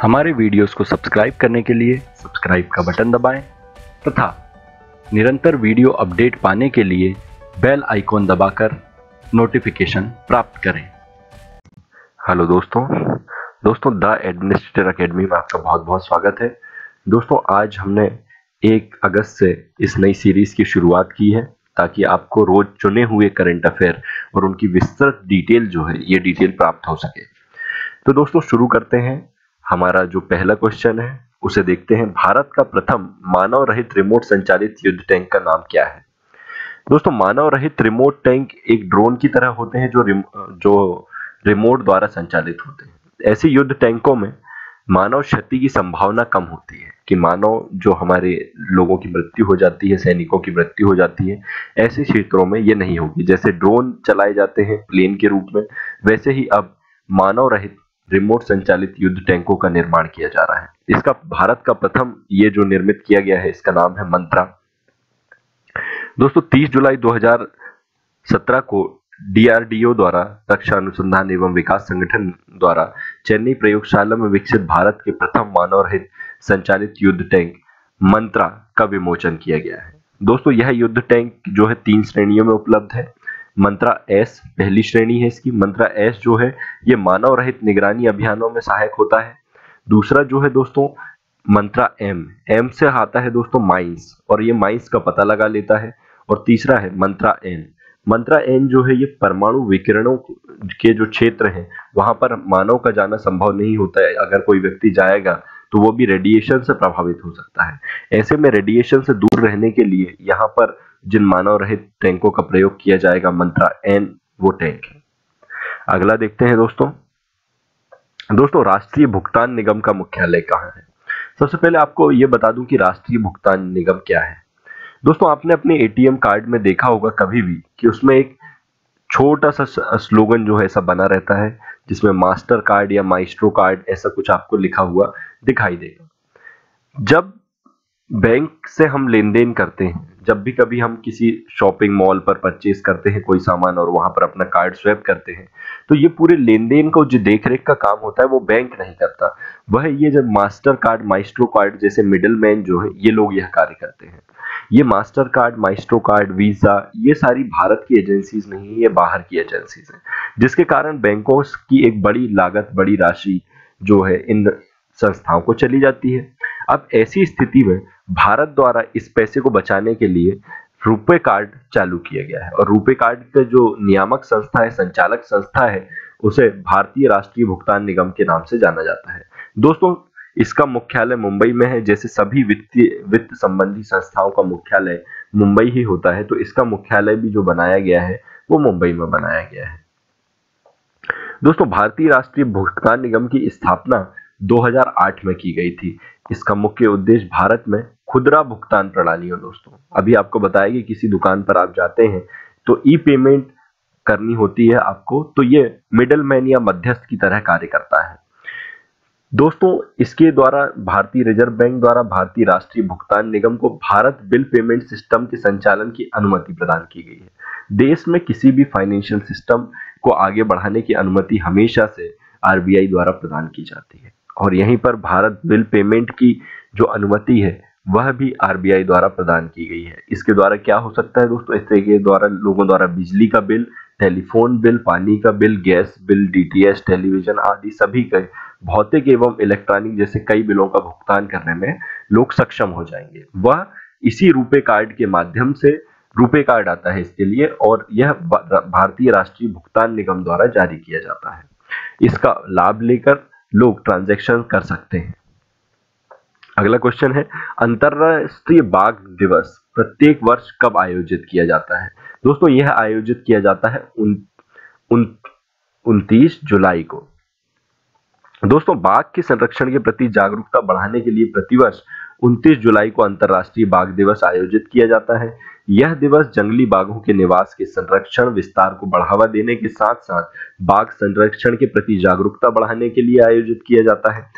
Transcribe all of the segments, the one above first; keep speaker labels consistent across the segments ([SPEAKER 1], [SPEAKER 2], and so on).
[SPEAKER 1] हमारे वीडियोस को सब्सक्राइब करने के लिए सब्सक्राइब का बटन दबाएं तथा निरंतर वीडियो अपडेट पाने के लिए बेल आइकॉन दबाकर नोटिफिकेशन प्राप्त करें। हेलो दोस्तों द एडमिनिस्ट्रेटर एकेडमी में आपका बहुत बहुत स्वागत है। दोस्तों आज हमने 1 अगस्त से इस नई सीरीज की शुरुआत की है ताकि आपको रोज चुने हुए करंट अफेयर और उनकी विस्तृत डिटेल जो है ये डिटेल प्राप्त हो सके। तो दोस्तों शुरू करते हैं। हमारा जो पहला क्वेश्चन है उसे देखते हैं। भारत का प्रथम मानव रहित रिमोट संचालित युद्ध टैंक का नाम क्या है? दोस्तों मानव रहित रिमोट टैंक एक ड्रोन की तरह होते हैं जो रिमोट द्वारा संचालित होते हैं। ऐसे युद्ध टैंकों में मानव क्षति की संभावना कम होती है कि मानव जो हमारे लोगों की मृत्यु हो जाती है, सैनिकों की मृत्यु हो जाती है, ऐसे क्षेत्रों में ये नहीं होगी। जैसे ड्रोन चलाए जाते हैं प्लेन के रूप में, वैसे ही अब मानव रहित रिमोट संचालित युद्ध टैंकों का निर्माण किया जा रहा है। इसका भारत का प्रथम ये जो निर्मित किया गया है इसका नाम है मंत्रा। दोस्तों 30 जुलाई 2017 को डीआरडीओ द्वारा रक्षा अनुसंधान एवं विकास संगठन द्वारा चेन्नई प्रयोगशाला में विकसित भारत के प्रथम मानव रहित संचालित युद्ध टैंक मंत्रा का विमोचन किया गया है। दोस्तों यह युद्ध टैंक जो है 3 श्रेणियों में उपलब्ध है। मंत्रा एस पहली श्रेणी है इसकी। मंत्रा एस जो है ये मानव रहित निगरानी अभियानों में सहायक होता है। दूसरा जो है दोस्तों मंत्रा एम से आता है दोस्तों माइंस, और ये माइंस का पता लगा लेता है। और तीसरा है मंत्रा एन। मंत्रा एन जो है ये परमाणु विकिरणों के जो क्षेत्र हैं वहां पर मानव का जाना संभव नहीं होता है। अगर कोई व्यक्ति जाएगा तो वो भी रेडिएशन से प्रभावित हो सकता है। ऐसे में रेडिएशन से दूर रहने के लिए यहाँ पर जिन मानव रहित टैंकों का प्रयोग किया जाएगा मंत्रा एन वो टैंक है। अगला देखते हैं दोस्तों राष्ट्रीय भुगतान निगम का मुख्यालय कहाँ है? सबसे पहले आपको ये बता दूं कि राष्ट्रीय भुगतान निगम क्या है। दोस्तों आपने अपने एटीएम कार्ड में देखा होगा कभी भी कि उसमें एक छोटा सा स्लोगन जो है ऐसा बना रहता है जिसमें मास्टर कार्ड या माइस्ट्रो कार्ड ऐसा कुछ आपको लिखा हुआ दिखाई देगा। जब बैंक से हम लेन देन करते हैं, जब भी कभी हम किसी शॉपिंग मॉल पर परचेज करते हैं कोई सामान और वहां पर अपना कार्ड स्वैप करते हैं, तो ये पूरे लेन देन को जो देखरेख का काम होता है वो बैंक नहीं करता। वह ये जब मास्टर कार्ड माइस्ट्रो कार्ड जैसे मिडिल मैन जो है ये लोग यह कार्य करते हैं। ये master card maestro card visa ये सारी भारत की एजेंसीज नहीं है, ये बाहर की एजेंसीज हैं, जिसके कारण बैंकों की एक बड़ी लागत बड़ी राशि जो है इन संस्थाओं को चली जाती है। अब ऐसी स्थिति में भारत द्वारा इस पैसे को बचाने के लिए रुपे कार्ड चालू किया गया है, और रुपे कार्ड का जो नियामक संस्था है, संचालक संस्था है, उसे भारतीय राष्ट्रीय भुगतान निगम के नाम से जाना जाता है। दोस्तों इसका मुख्यालय मुंबई में है। जैसे सभी वित्त संबंधी संस्थाओं का मुख्यालय मुंबई ही होता है, तो इसका मुख्यालय भी जो बनाया गया है वो मुंबई में बनाया गया है। दोस्तों भारतीय राष्ट्रीय भुगतान निगम की स्थापना 2008 में की गई थी। इसका मुख्य उद्देश्य भारत में खुदरा भुगतान प्रणाली है। दोस्तों अभी आपको बताया कि किसी दुकान पर आप जाते हैं तो ई पेमेंट करनी होती है आपको, तो ये मिडलमैन या मध्यस्थ की तरह कार्य करता है। दोस्तों इसके द्वारा भारतीय रिजर्व बैंक द्वारा भारतीय राष्ट्रीय भुगतान निगम को भारत बिल पेमेंट सिस्टम के संचालन की अनुमति प्रदान की गई है। देश में किसी भी फाइनेंशियल सिस्टम को आगे बढ़ाने की अनुमति हमेशा से आरबीआई द्वारा प्रदान की जाती है, और यहीं पर भारत बिल पेमेंट की जो अनुमति है वह भी आरबीआई द्वारा प्रदान की गई है। इसके द्वारा क्या हो सकता है दोस्तों, इसके द्वारा लोगों द्वारा बिजली का बिल, टेलीफोन बिल, पानी का bill, gas bill, DTH, television आदि सभी के भौतिक एवं इलेक्ट्रॉनिक जैसे कई बिलों का भुगतान करने में लोग सक्षम हो जाएंगे। वह इसी रुपे कार्ड के माध्यम से, रुपे कार्ड आता है इसके लिए, और यह भारतीय राष्ट्रीय भुगतान निगम द्वारा जारी किया जाता है। इसका लाभ लेकर लोग ट्रांजैक्शन कर सकते हैं। अगला क्वेश्चन है अंतरराष्ट्रीय बाघ दिवस प्रत्येक वर्ष कब आयोजित किया जाता है? दोस्तों यह आयोजित किया जाता है 29 जुलाई को। दोस्तों बाघ के संरक्षण के प्रति जागरूकता बढ़ाने के लिए प्रतिवर्ष 29 जुलाई को अंतरराष्ट्रीय बाघ दिवस आयोजित किया जाता है। यह दिवस जंगली बाघों के निवास के संरक्षण विस्तार को बढ़ावा देने के साथ साथ बाघ संरक्षण के प्रति जागरूकता बढ़ाने के लिए आयोजित किया जाता है।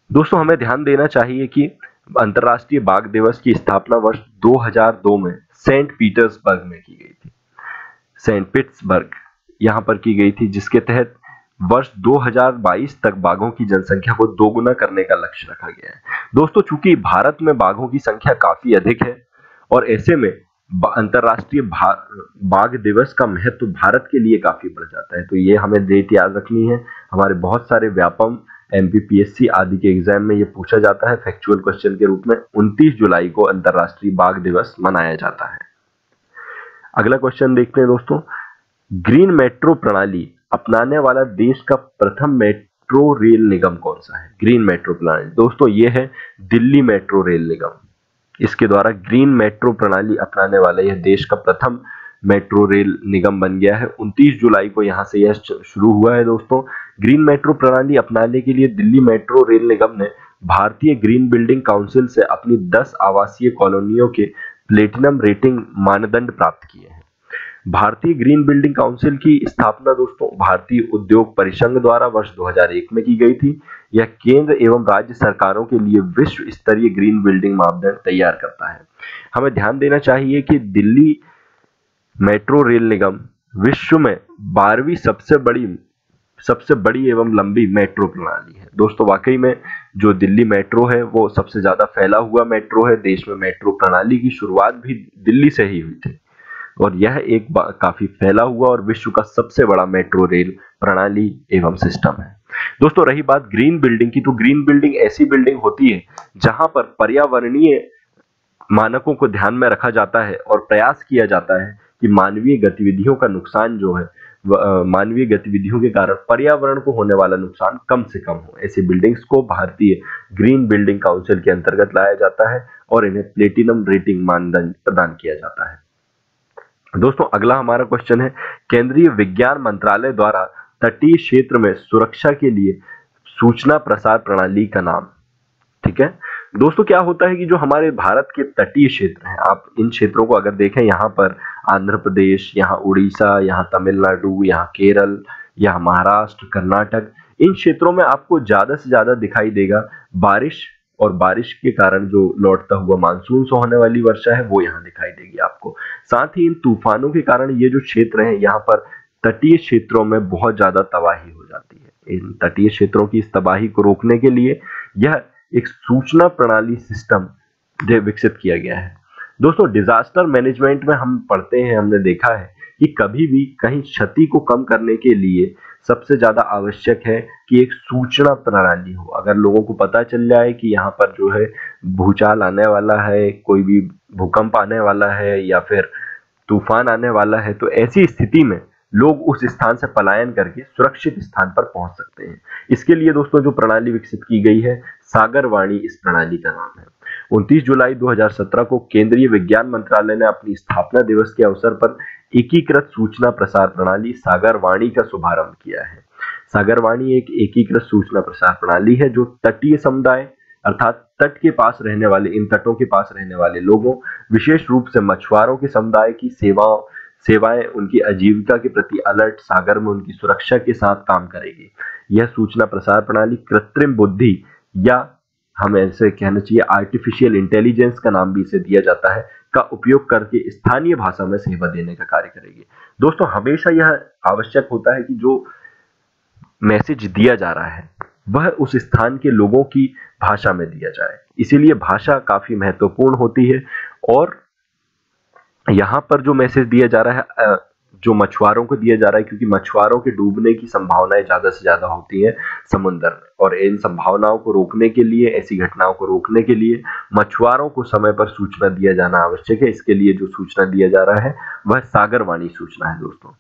[SPEAKER 1] दोस्तों हमें ध्यान देना चाहिए कि अंतरराष्ट्रीय बाघ दिवस की स्थापना वर्ष 2002 में सेंट पीटर्सबर्ग में की गई थी। सेंट पीटर्सबर्ग यहाँ पर की गई थी, जिसके तहत वर्ष 2022 तक बाघों की जनसंख्या को दोगुना करने का लक्ष्य रखा गया है। दोस्तों, चूंकि भारत में बाघों की संख्या काफी अधिक है और ऐसे में अंतर्राष्ट्रीय बाघ दिवस का महत्व भारत के लिए काफी बढ़ जाता है, तो ये हमें डेट याद रखनी है। हमारे बहुत सारे व्यापम, एमपीपीएससी आदि के एग्जाम में ये पूछा जाता है फैक्चुअल क्वेश्चन के रूप में। 29 जुलाई को अंतर्राष्ट्रीय बाघ दिवस मनाया जाता है। अगला क्वेश्चन देखते हैं दोस्तों, ग्रीन मेट्रो प्रणाली अपनाने वाला देश का प्रथम मेट्रो रेल निगम कौन सा है? ग्रीन मेट्रो प्रणाली दोस्तों ये है दिल्ली मेट्रो रेल निगम। इसके द्वारा ग्रीन मेट्रो प्रणाली अपनाने वाला यह देश का प्रथम मेट्रो रेल निगम बन गया है। 29 जुलाई को यहां से यह शुरू हुआ है दोस्तों। ग्रीन मेट्रो प्रणाली अपनाने के लिए दिल्ली मेट्रो रेल निगम ने भारतीय ग्रीन बिल्डिंग काउंसिल से अपनी 10 आवासीय कॉलोनियों के प्लेटिनम रेटिंग मानदंड प्राप्त किए हैं। भारतीय ग्रीन बिल्डिंग काउंसिल की स्थापना दोस्तों भारतीय उद्योग परिसंघ द्वारा वर्ष 2001 में की गई थी। यह केंद्र एवं राज्य सरकारों के लिए विश्व स्तरीय ग्रीन बिल्डिंग मापदंड तैयार करता है। हमें ध्यान देना चाहिए कि दिल्ली मेट्रो रेल निगम विश्व में 12वीं सबसे बड़ी एवं लंबी मेट्रो प्रणाली है। दोस्तों, वाकई में जो दिल्ली मेट्रो है वो सबसे ज्यादा फैला हुआ मेट्रो है। देश में मेट्रो प्रणाली की शुरुआत भी दिल्ली से ही हुई थी और यह एक काफी फैला हुआ और विश्व का सबसे बड़ा मेट्रो रेल प्रणाली एवं सिस्टम है। दोस्तों, रही बात ग्रीन बिल्डिंग की, तो ग्रीन बिल्डिंग ऐसी बिल्डिंग होती है जहां पर पर्यावरणीय मानकों को ध्यान में रखा जाता है और प्रयास किया जाता है कि मानवीय गतिविधियों का नुकसान जो है, मानवीय गतिविधियों के कारण पर्यावरण को होने वाला नुकसान कम से कम हो। ऐसी बिल्डिंग्स को भारतीय ग्रीन बिल्डिंग काउंसिल के अंतर्गत लाया जाता है और इन्हें प्लेटिनम रेटिंग मानदंड प्रदान किया जाता है। दोस्तों, अगला हमारा क्वेश्चन है, केंद्रीय विज्ञान मंत्रालय द्वारा तटीय क्षेत्र में सुरक्षा के लिए सूचना प्रसार प्रणाली का नाम। ठीक है दोस्तों, क्या होता है कि जो हमारे भारत के तटीय क्षेत्र हैं, आप इन क्षेत्रों को अगर देखें, यहाँ पर आंध्र प्रदेश, यहाँ उड़ीसा, यहाँ तमिलनाडु, यहाँ केरल, यहाँ महाराष्ट्र, कर्नाटक, इन क्षेत्रों में आपको ज्यादा से ज्यादा दिखाई देगा बारिश, और बारिश के कारण जो लौटता हुआ मानसून से होने वाली वर्षा है वो यहाँ दिखाई देगी आपको। साथ ही इन तूफानों के कारण ये जो क्षेत्र हैं, यहाँ पर तटीय क्षेत्रों में बहुत ज्यादा तबाही हो जाती है। इन तटीय क्षेत्रों की इस तबाही को रोकने के लिए यह एक सूचना प्रणाली सिस्टम विकसित किया गया है। दोस्तों, डिजास्टर मैनेजमेंट में हम पढ़ते हैं, हमने देखा है कि कभी भी कहीं क्षति को कम करने के लिए सबसे ज्यादा आवश्यक है कि एक सूचना प्रणाली हो। अगर लोगों को पता चल जाए कि यहाँ पर जो है भूचाल आने वाला है, कोई भी भूकंप आने वाला है या फिर तूफान आने वाला है, तो ऐसी स्थिति में लोग उस स्थान से पलायन करके सुरक्षित स्थान पर पहुंच सकते हैं। इसके लिए दोस्तों जो प्रणाली विकसित की गई है, सागरवाणी इस प्रणाली का नाम है। 29 जुलाई 2017 को केंद्रीय विज्ञान मंत्रालय ने अपनी स्थापना दिवस के अवसर पर एकीकृत सूचना प्रसार प्रणाली सागरवाणी का शुभारंभ किया है। सागरवाणी एक एकीकृत सूचना प्रसार प्रणाली है जो तटीय समुदाय अर्थात तट के पास रहने वाले, इन तटों के पास रहने वाले लोगों, विशेष रूप से मछुआरों के समुदाय की सेवाएं, उनकी आजीविका के प्रति अलर्ट, सागर में उनकी सुरक्षा के साथ काम करेगी। यह सूचना प्रसार प्रणाली कृत्रिम बुद्धि या हमें ऐसे कहना चाहिए आर्टिफिशियल इंटेलिजेंस का नाम भी इसे दिया जाता है, का उपयोग करके स्थानीय भाषा में सेवा देने का कार्य करेगी। दोस्तों, हमेशा यह आवश्यक होता है कि जो मैसेज दिया जा रहा है वह उस स्थान के लोगों की भाषा में दिया जाए, इसीलिए भाषा काफी महत्वपूर्ण होती है। और यहाँ पर जो मैसेज दिया जा रहा है, जो मछुआरों को दिया जा रहा है, क्योंकि मछुआरों के डूबने की संभावनाएं ज्यादा से ज्यादा होती है समुद्र में, और इन संभावनाओं को रोकने के लिए, ऐसी घटनाओं को रोकने के लिए मछुआरों को समय पर सूचना दिया जाना आवश्यक है। इसके लिए जो सूचना दिया जा रहा है वह सागरवाणी सूचना है दोस्तों।